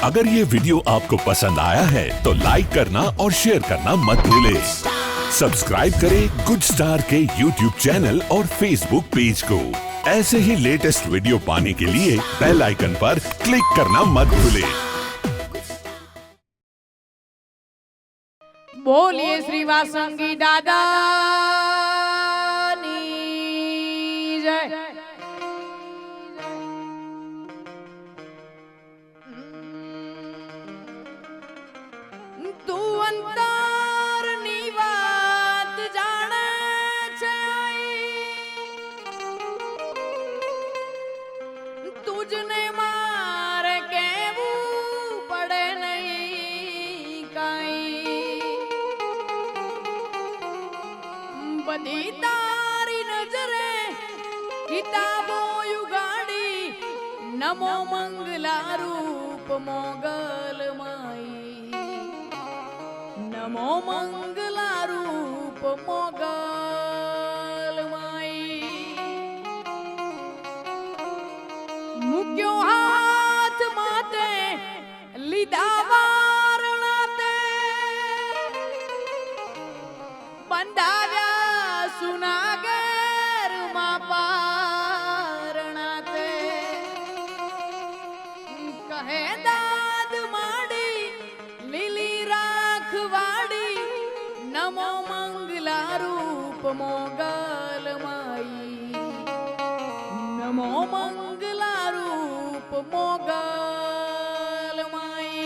अगर ये वीडियो आपको पसंद आया है तो लाइक करना और शेयर करना मत भूलें। सब्सक्राइब करें गुड स्टार के यूट्यूब चैनल और फेसबुक पेज को। ऐसे ही लेटेस्ट वीडियो पाने के लिए बेल आइकन पर क्लिक करना मत भूलें। बोलिए श्री वासंगी दादा जय। तू अंतर नी बात जाने छे, तुझने मारे केवू पड़े नहीं काई। बदी तारी नजरे किताबों युगाड़ी, नमो मंगला रूप मोगल माई, नमो मंगला रूप मोगल माई। मुक्यो हाथ माते लीधा वारणाते, बंधाव्या सुनागर मां पारणाते। कहे दाद माड़ी लीली राखवाड़ी, नमो मंगला रूप मोगल माई, नमो मंगला रूप मोगल माई।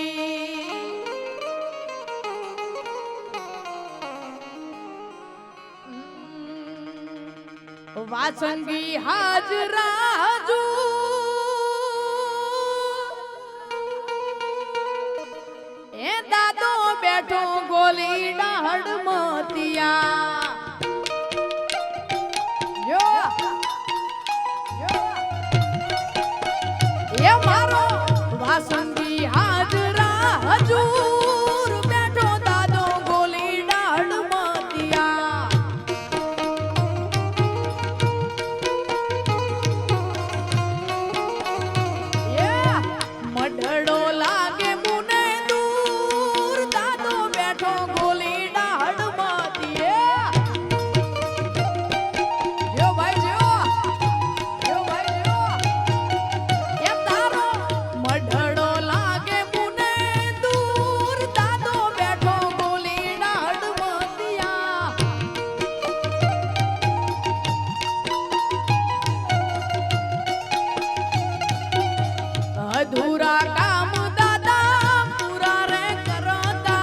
वासंगी हाजरा हजू, ए दादो बैठो गोली डाहड़ मोतिया। यो ये मारो वासंगी हाजरा हजूर, बैठो दादो गोली डाहड़ मोतिया। मढ़ड़ो लागे मुने दूर, दादो बैठो गोली डाहड़ मातिए। जो भाई जो भाई जो ये तारो मढ़ड़ो लागे मुने दूर, दादो बैठो गोली डाहड़ मातिया। अधूरा काम दादा पूरा रे करता,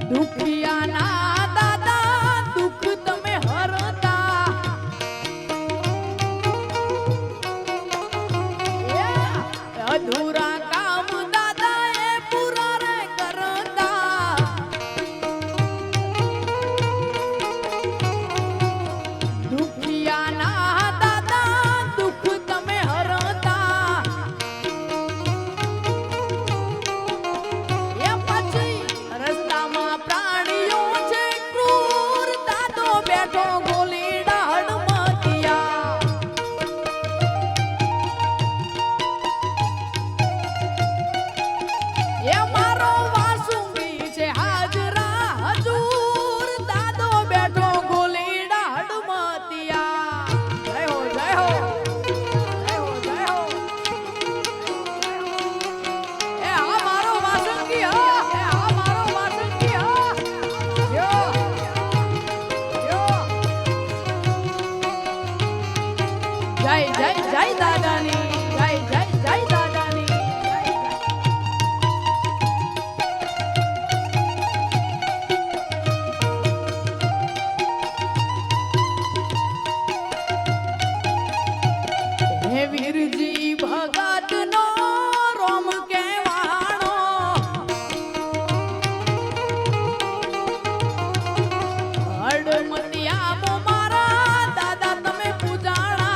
दुखिया ना दादा दुख तमे हरता। अधूरा काम दादा ए पूरा रे करता, दुखिया ना दादा दुख तमे हरता। ये पछी रस्तामा प्राणियो छे क्रूर, दादो बैठो गोली डाहड़ मातिया। ये मारो वासुंगी छे हाजरा हजूर, दादो बैठो गोली डाहड़ मातिया। जय हो जय हो जय हो जय हो। ए आ मारो वासुंगी हो, ए आ मारो वासुंगी हो। यो यो जय जय जय दादानी, जय जय जय दादानी, जय जय। हे वीरजी भगत नो रोम के वाणो, हडमतिया मो मारा दादा तमे पूजाणा।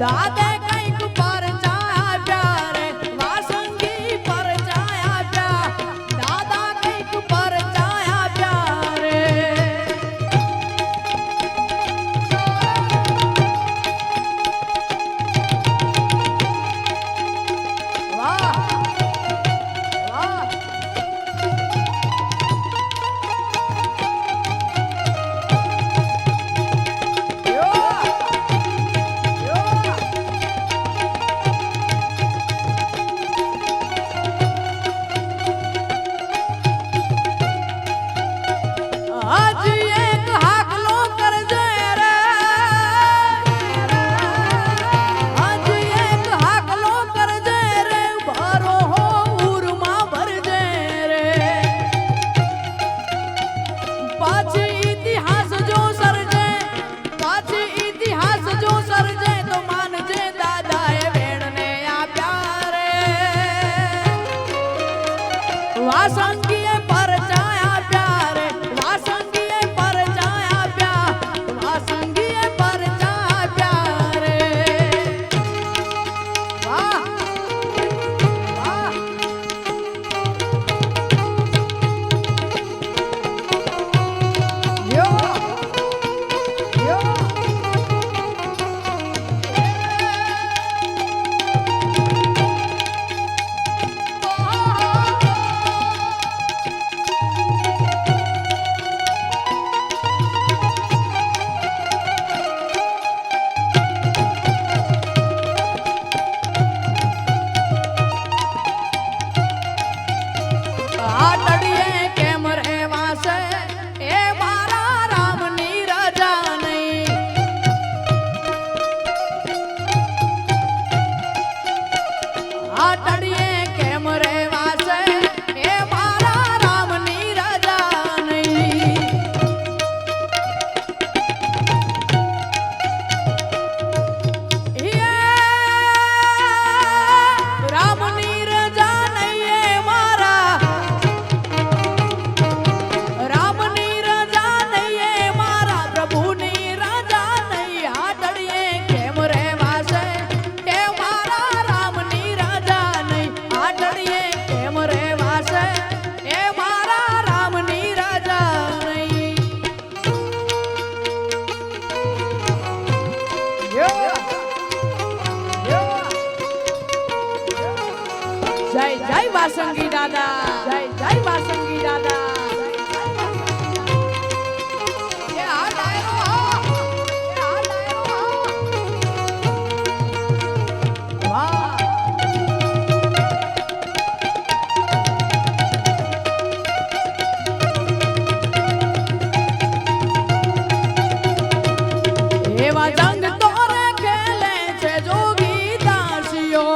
દાદે કંઈક પરચાયા પ્યારે વાસંગી પરચાયા પ્યા દાદા કંઈક પરચાયા પ્યારે વાહ વાહ આજ એક હાકલો કરજે રે આજ એક હાકલો કરજે રે ભરો હો ઉરમાં ભરજે રે પાછી ઇતિહાસ જો સરજે પાછી ઇતિહાસ જો સરજે તો માનજે દાદાએ વેણને આપ્યા રે વાસંગીએ પરચાયા પ્યારે વાસંગીએ પરચાયા પ્યા વાસંગીએ પરચાયા પ્યારે વાહ વાહ યો યો આટડીએ કેમ રહેવાશે એ મારા રામની રજા નહીં આટડીએ કેમ રહેવાશે એ મારા રામની રજા નહીં રામની રજા નહીં એ મારા રામની રજા નહીં એ મારા પ્રભુની રજા નહીં આટડીએ કેમ રહેવાશે એ મારા રામની રજા નહીં આટડીએ કેમ રહેવાશે એ મારા રામની રજા નહીં જય જય વાસંગી દાદા જય જય વાસંગી દાદા એ આ ડાયરો હા એ આ ડાયરો હા વાહ એવા જંગ તોરે ખેલે છે જોગી દાસીઓ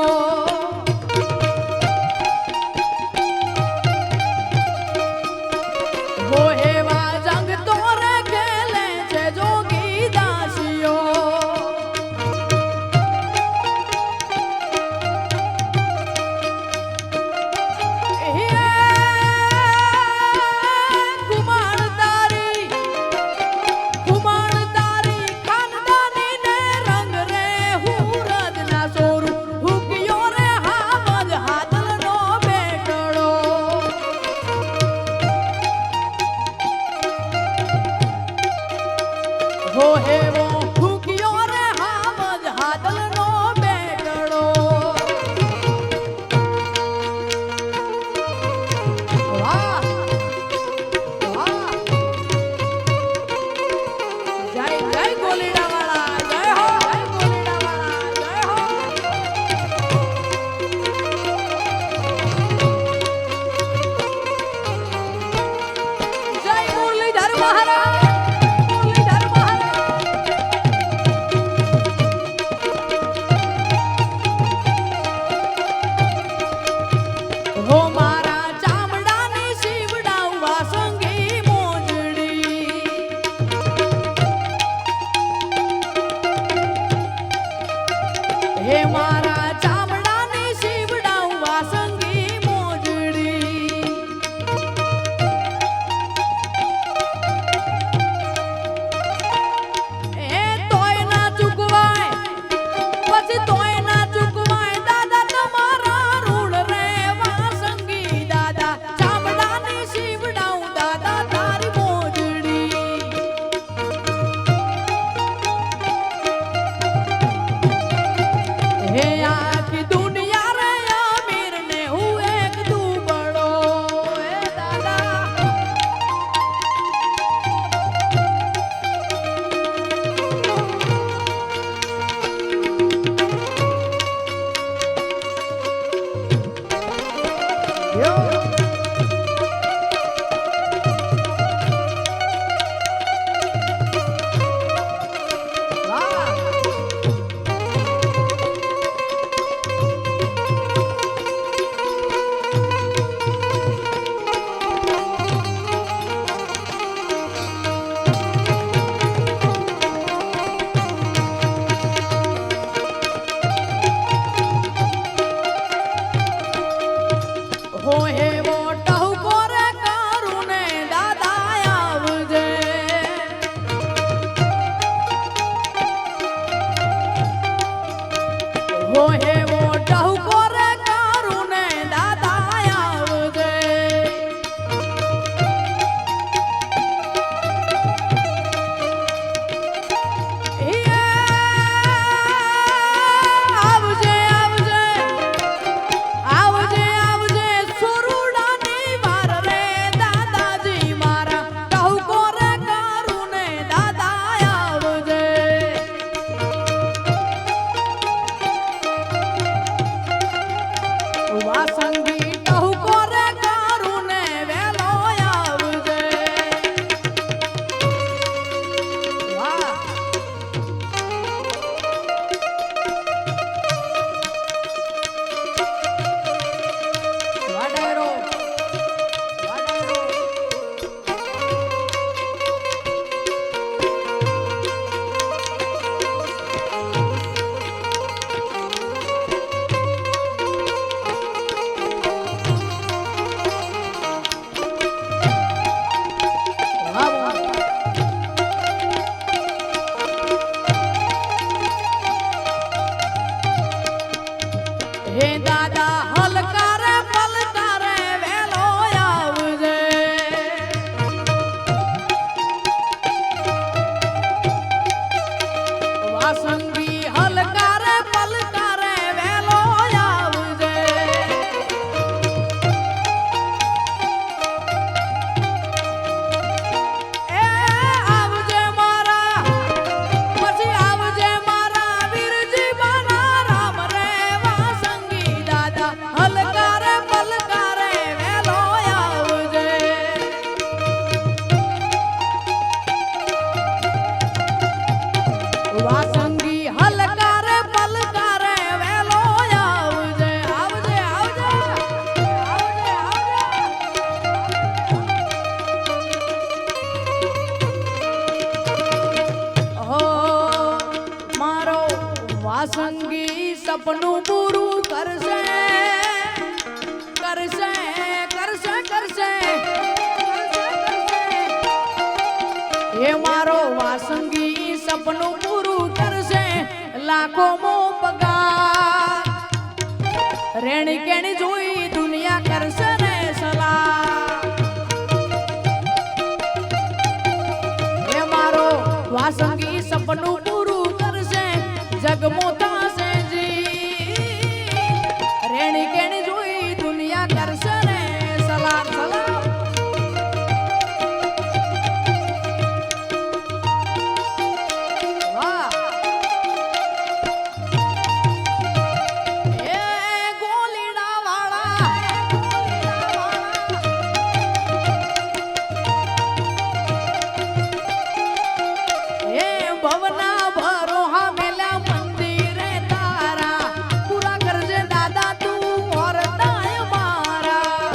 સપનું પૂરું કરશે કરશે કરશે કરશે એ મારો વાસંગી સપનું પૂરું કરશે લાખો મો પગાર રેણી કેણી જોઈ દુનિયા કરશે ને સલાહ એ મારો વાસંગી સપનું પૂરું કરશે જગમો થાશે રેણી કેણી જોઈ દુનિયા કરશે ને સલામ સલામ વાહ એ ગોલીડા વાળા એ ભવના ભરો મેલા મંદિરે તારા પૂરા કરજે દાદા તું ઓરડાય મારા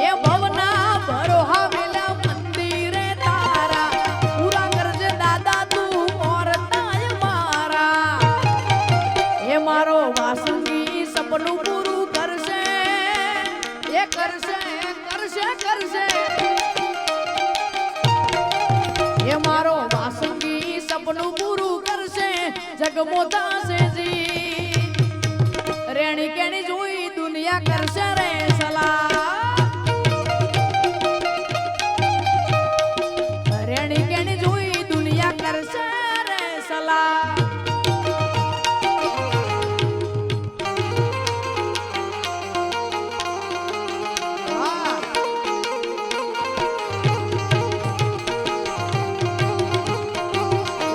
એ ભવના ભરો મેલા મંદિરે તારા પૂરા કરજે દાદા તું ઓરડાય મારા એ મારો વાસંગી સપનું પૂરું કરશે એ કરશે કરશે કરશે એ મારો વાસંગી સપનું પૂરું કરશે જગમો થાશે જી રેણી કેણી જોઈ દુનિયા કરશે રે સલાહ રેણી કેણી જોઈ દુનિયા કરશે રે સલાહ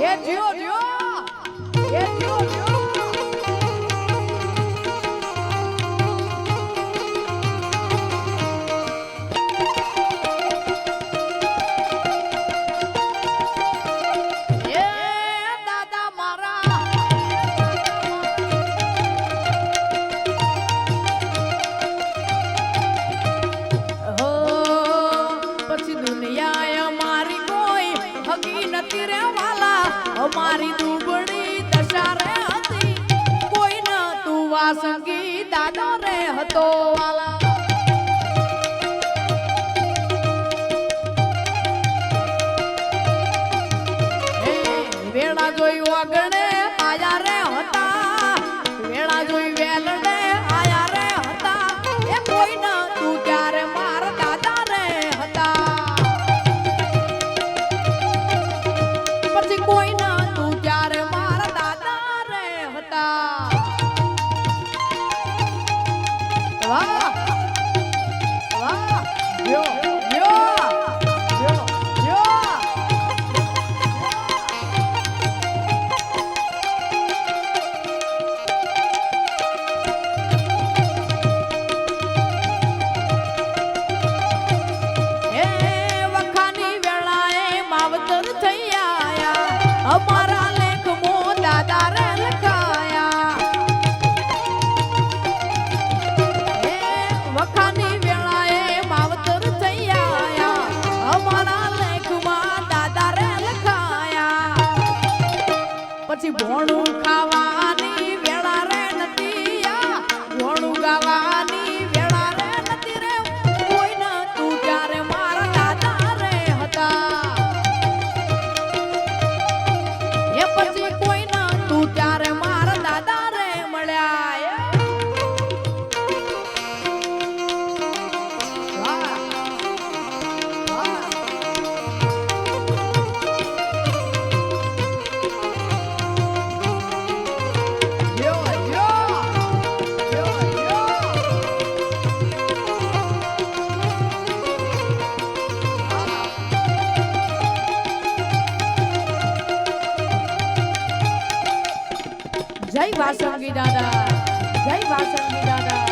એ જીઓ જીઓ એ જીઓ જીઓ વાસંગી દાદો રે હતો વાલા વેળા જોઈ વાગણે આયા રે હતા વેળા જોઈ વેલડે આયા રે હતા એ કોઈ ન તું ક્યારે માર દાદા રે હતા પછી કોઈ ન તું ક્યારે માર દાદા રે હતા વાહ વાહ યો યો યો યો અમારા લેખ મો દાદા રે લખાયા એ વખાની વેળાએ માવતર થઈ આયા અમારા લેખમાં દાદા રે લખાયા પછી ભોણું ખાવાની વેળા રે નથી ભોણું ગાવાની વેળા રે નથી રે કોઈ ન તું ત્યારે મારા દાદા રે હતા પછી કોઈ ના તું ત્યારે મારા દાદા રે મળ્યા વાહ વાહ યો યો યો યો જય વાસંગી દાદા જય વાસંગી દાદા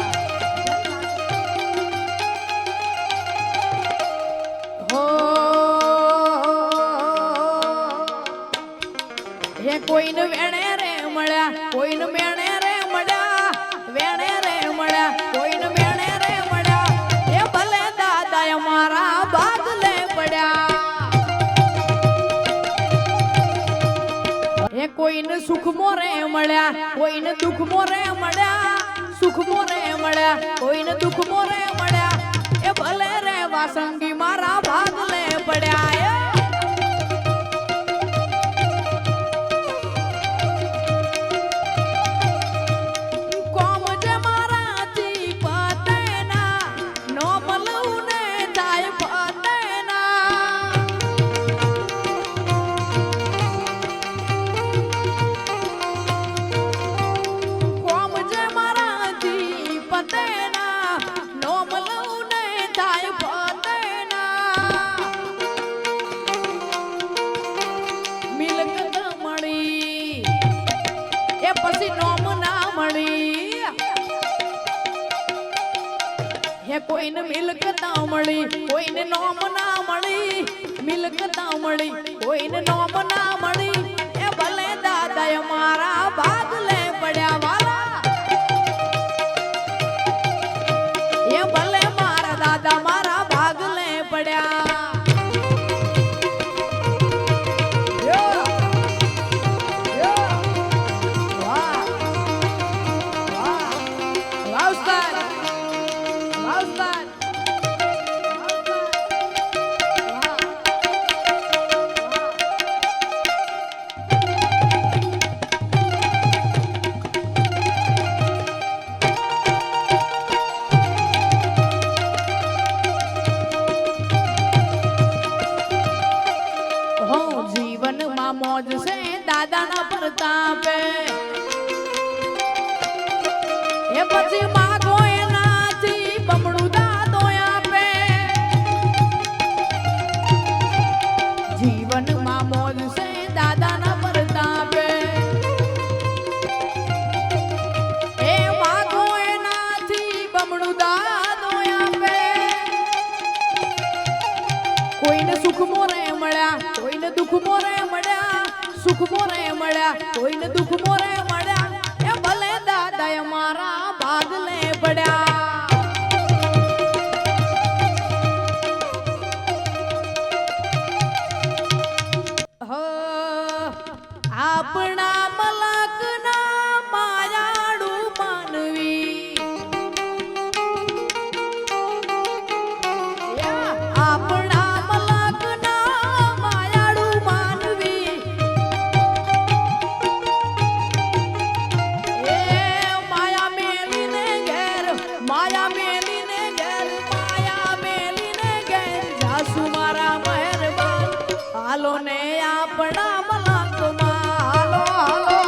હો હે કોઈને વેણે રે મળ્યા કોઈને મેણે રે મળ્યા વેણે રે મળ્યા કોઈને મેણે રે મળ્યા એ ભલે દાદા અમારા બાદલે પડ્યા એ કોઈને સુખ મોરે મળ્યા કોઈને દુઃખ મોરે મળ્યા સુખ મોરે મળ્યા કોઈને દુઃખ મોરે મળ્યા એ ભલે રે વાસંગી મારા ભાગલે પડ્યા કોમ જે મારાથી પતેના નો મળું ને થાય પતેના કોમ જે મારાથી પતેના નો મળું ને થાય પતેના મિલકત મળી એ પછી નોમ ના મળી હે કોઈને મિલકત મળી કોઈને નોમ ના મળી મિલકત મળી કોઈને નોમ ના મળી એ ભલે દાદા અમારા ભાગલે પડ્યા વાલા એ ભલે મારા દાદા મારા ભાગલે પડ્યા યો યો વાહ વાહ વાહ ઉસ્તાદ વાહ ઉસ્તાદ જીવનમાં મોજ છે દાદાના પ્રતાપે એ પછી માગો એનાથી બમણું દાદો આપે જીવનમાં મોજ છે દાદાના પ્રતાપે એ માગો એનાથી બમણું દાદો આપે કોઈને સુખ મોરે મળ્યા કોઈને દુઃખ મોરે મળ્યા સુખ મોરે મળ્યા કોઈને દુઃખ મોરે મળ્યા એ ભલે દાદા અમારા ભાગલે પડ્યા આપણા મલકના માયાડું મન આપણા મલકના માયાળુ માનવી એ માયા મેલીને ઘેર જાસુ મારા મહેરબાન હાલો ને આપણા મલકમાં હાલો હાલો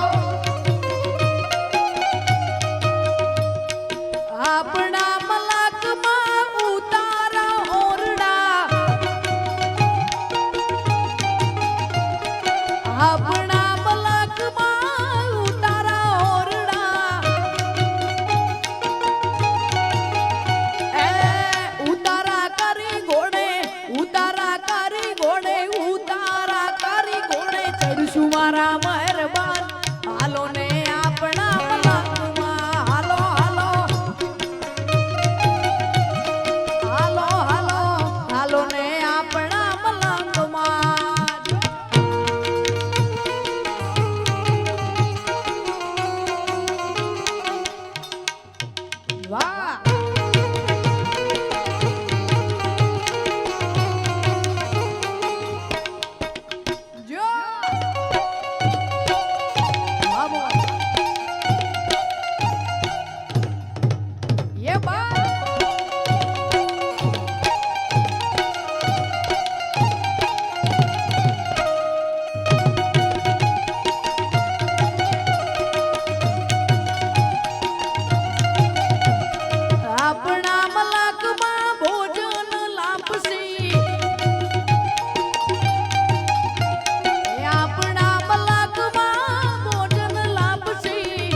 આપણા મલકમાં ઉતારા ઓરડા આપણા મલકમાં ઉતારા ઓરડા એ ઉતારા કરી ઘોડે ચડશું મારા મહેરબાન હાલો ને આપણા મલકમાં હાલો હાલો હાલો હાલો હાલો ને આપણા મલકમાં વાહ જો vamos ये बात આપણા મલકમાં ભોજન લાપસી આપણા મલકમાં ભોજન લાપસી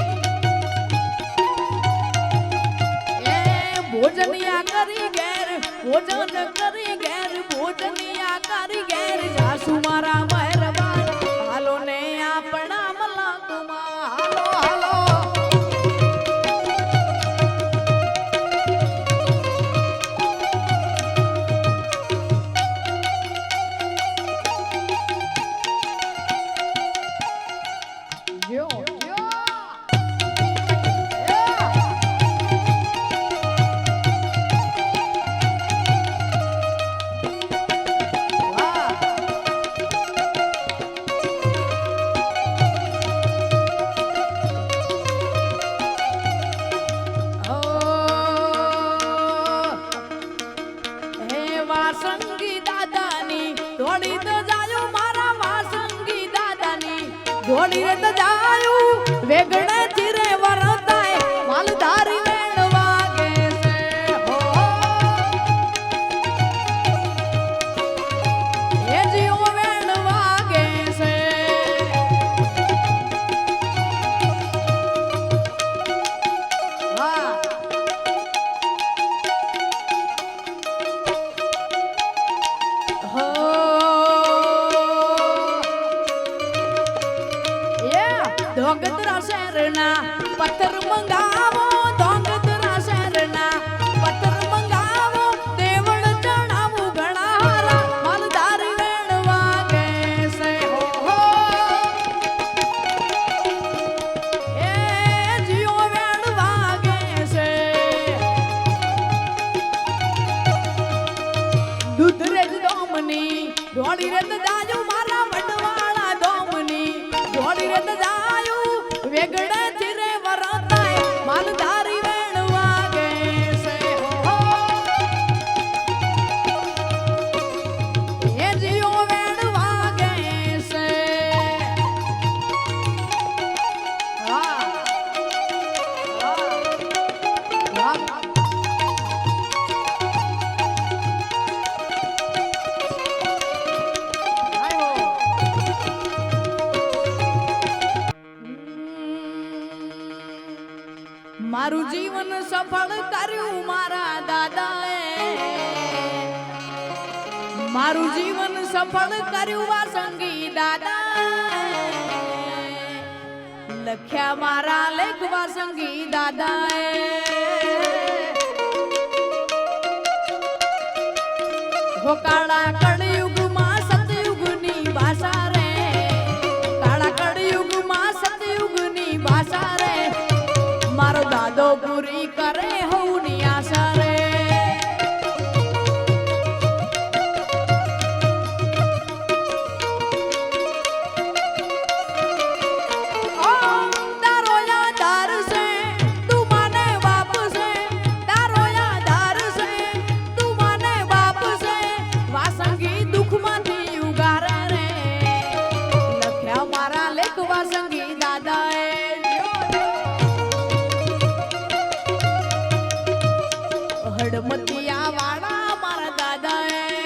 એ ભોજનિયા કરી ઘેર ભોજનિયા કરી ઘેર જાસુ મારા મહેરબાન હાલો ને આપણા મલકમાં હાલો હાલો Yo, yo. Yeah. Wow. હે વાસંગી દાદાની દોડી તો જાયો મારા વાસંગી દાદાની દોડી તો જાયું વેગણે ચીરે વરતાય માલધારી વેણ વાગે છે હો એ જીવ વેણ વાગે છે વાહ હો ધોગધરા શહેરના પથ્થર મંગાવો ધોગધરા શહેરના પથ્થર મંગાવો દેવળ ચણાવું ઘણા હારા માલધારી વેણ વાગે છે હો એ જીઓ વેણ વાગે છે દૂધરેજ દોમની દોડી રે જાજો મારા વડવાળા દોમની દોડી રે જાયો વેગડે ચીરે વરતાય માલધારી વેણ વાગે છે હો એ જીઓ વેણ વાગે છે વાહ વાહ વાહ મારું જીવન સફળ કર્યું મારા દાદાએ મારું જીવન સફળ કર્યું વાસંગી દાદાએ લખ્યા મારા લેખ વાસંગી દાદાએ હો કાળા કળયુગમાં સતયુગની ભાષા રે કાળા કળયુગમાં સતયુગની ભાષા રે મારો દાદો પૂરી કરે હોની આશા રે અડમતિયા વાળા મારા દાદાએ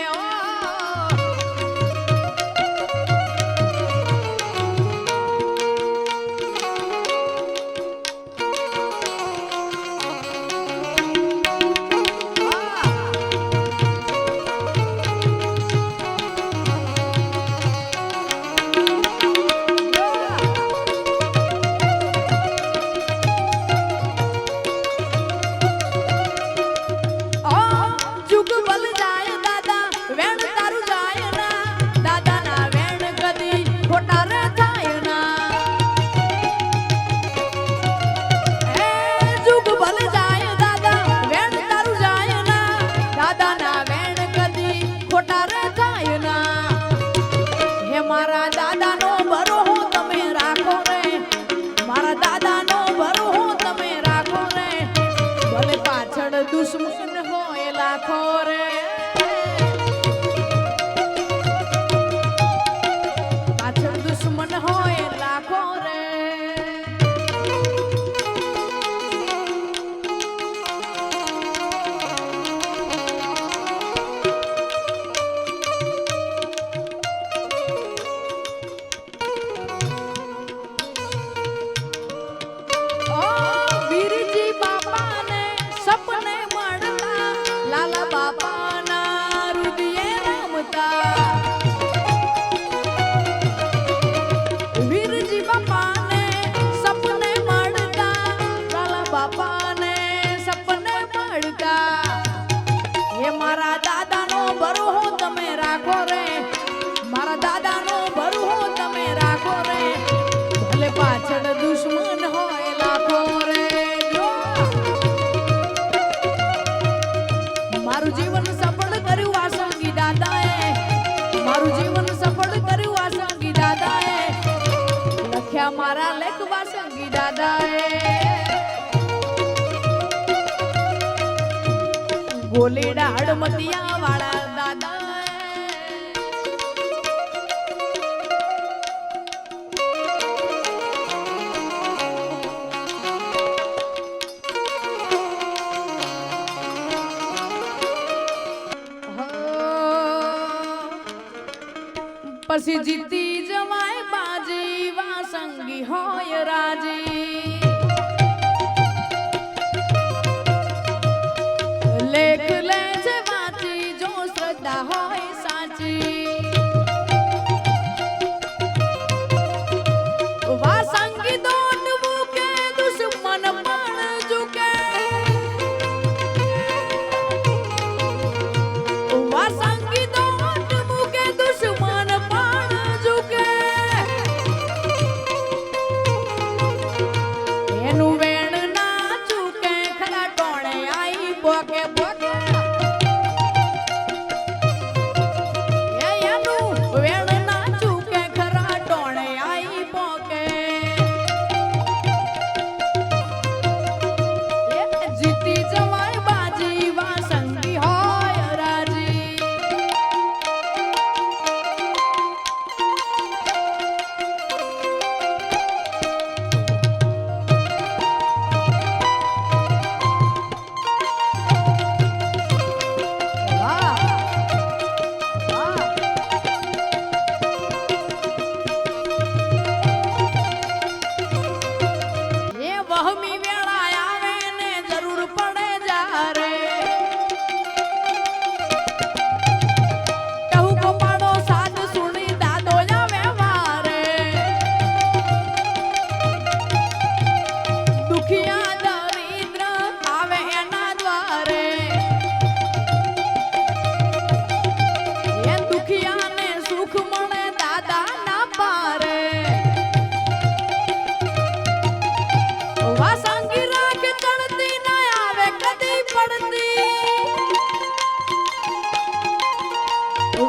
દુશ્મન હોય લાખો રે પાછળ દુશ્મન હોય લાખો રે દુશ્મન હોય લાખો રે મારું જીવન સફળ કર્યું આ સંગી દાદાએ મારું જીવન સફળ કર્યું આ સંગી દાદાએ લખ્યા મારા લેખવા સંગી દાદાએ ગોલીડા હડમતિયા વાળા દાદા પછી જીતી જવાય બાજી વાસંગી હોય રાજી લેખ લે છે વાંચી જો શ્રદ્ધા હોય સાચી વાસંગી દોડવું કે દુશ્મન પણ ઝુકે વાસંગી દોડવું કે દુશ્મન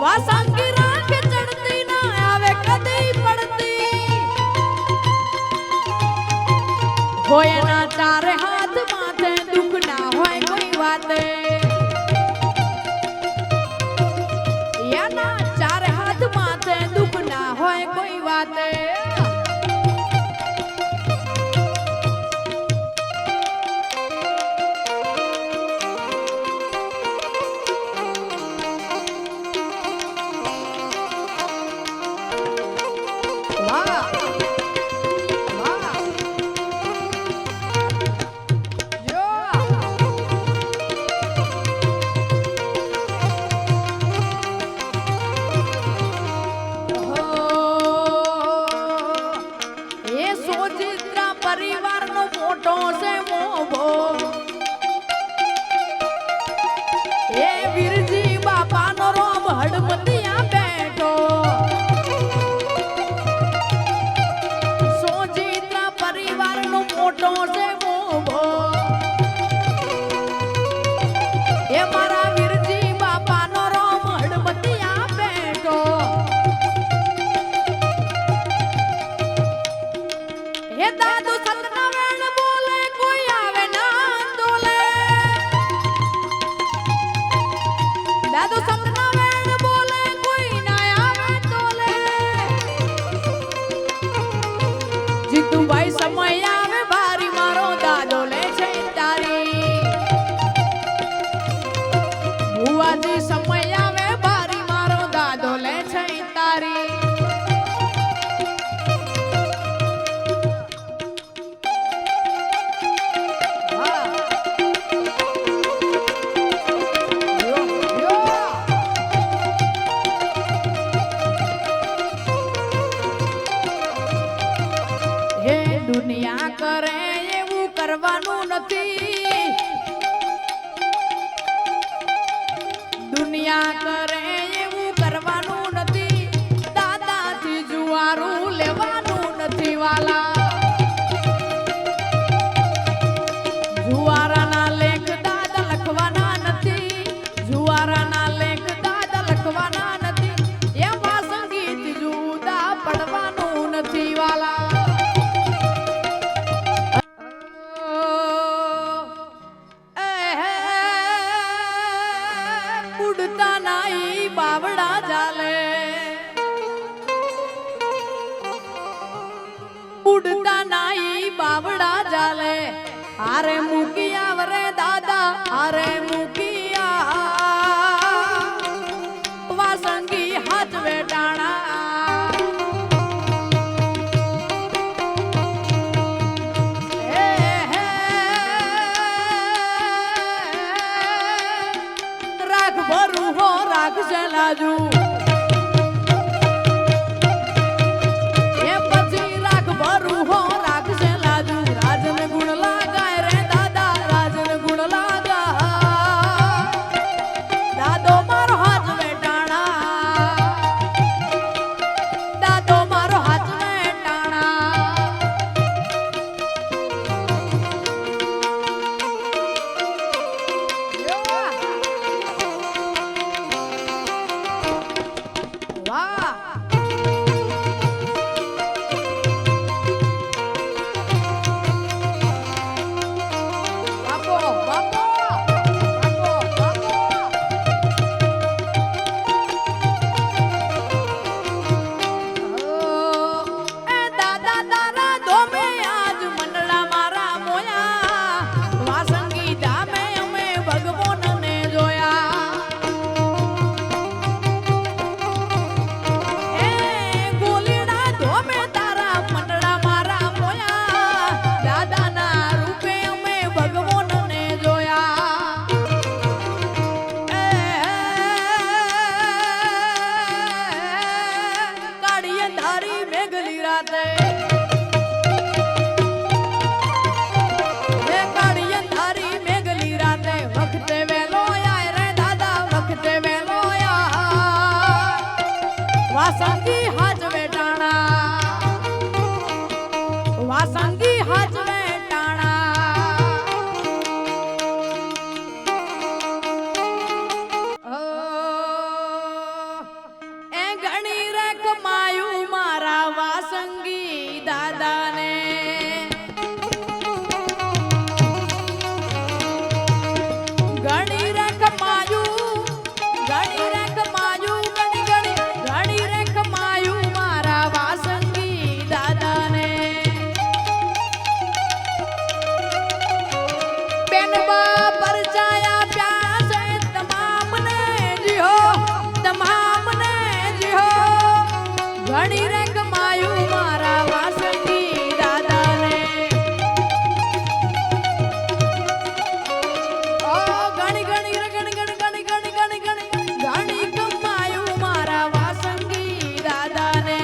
વાસંગી રાખ ચડતી ના આવે કદી પડતી હોય ના ચારે હાથ માથે દુઃખ ના હોય કોઈ વાતે એના ચારે હાથ માથે દુઃખ ના હોય કોઈ વાતે જુવારાના લેખ દાદા લખવાના નથી, જુવારાના લેખ દાદા લખવાના નથી, એમાં સંગીત જુદા પડવાનું નથી વાલા. ઉડતા નાઈ બાવડા ચાલે, ઉડતા નાઈ બાવડા ચાલે, આરે મૂકિયા વરે દાદા, આરે મૂકિયા વાસંગી હાથ વેટાણા. રાખ ભરું હો રાખશે લાજુ, એ પછી રાખ ભરું હો રાખશે લાજુ. રાજન ગુણ લાગાય રે દાદા, રાજન ગુણ લાગા, દાદો મારો હાથ વેટાણા, દાદો મારો હાથ વેટાણા. વાહ બાપો બાપો બાપો બાપો. એ દાદા તારા ધોમે આજ મંડળા મારા મોયા, વાસંગી ધામે અમે ભગવાનને જોયા. એ ગોલીડા ધોમે તારા મંડળા મારા મોયા, દાદાના રૂપે અમે ભગવાનને જોયા. કાળીએ ધારી મેઘલી રાતે, એ કાળીએ ધારી મેઘલી રાતે, વખતે વેલો આય રે દાદા, વખતે વેલો આય. વાસંગી હાથ વેટાણા, વાસંગી હાથ વેટાણા. એ ઘણી રે કમાયું મારા વાસંગી દાદાને, ઘણી રે કમાયું, ઘણી રે કમાયું, ઘણી ઘણી ઘણી રે કમાયું મારા વાસંગી દાદાને. બેનબા પરચાયા પ્યાસે તમામને જીહો, તમામને જીહો, ઘણી રે કમાયું મારા વાસંગી દાદાને. ઓ ઘણી ઘણી રે ઘણી ઘણી ઘણી ઘણી ઘણી ઘણી ઘણી કમાયું મારા વાસંગી દાદાને.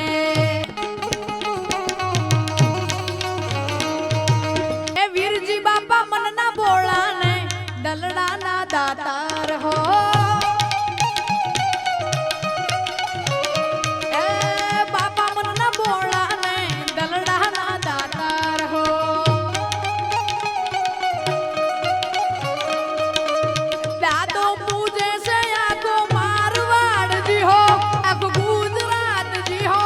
એ વીરજી બાપા મનના બોળાને દલડાના દાતાર હો. એ બાપા મનના બોળાને દલડાના દાતાર હો. દાદો પૂજે છે આખો મારવાડ જીહો, આખો ગુજરાત જીહો,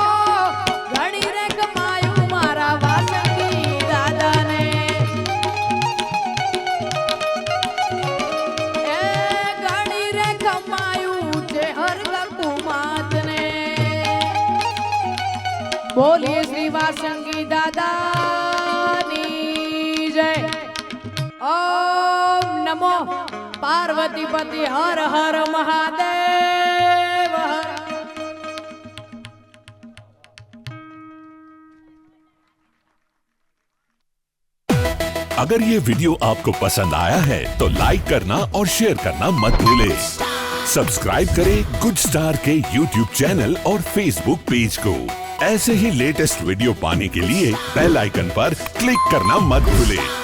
ઘણી રે કમાયું મારા વાસંગી દાદાને. એ ઘણી રે કમાયું છે હર કુમાતને. બોલીએ શ્રી વાસંગી દાદાની જય. ઓમ નમો પાર્વતી પતિ હર હર મહાદેવ હર. अगर ये वीडियो आपको पसंद आया है तो लाइक करना और शेयर करना मत भूलें। सब्सक्राइब करें गुड स्टार के YouTube चैनल और Facebook पेज को। ऐसे ही लेटेस्ट वीडियो पाने के लिए बेल आइकन पर क्लिक करना मत भूलें।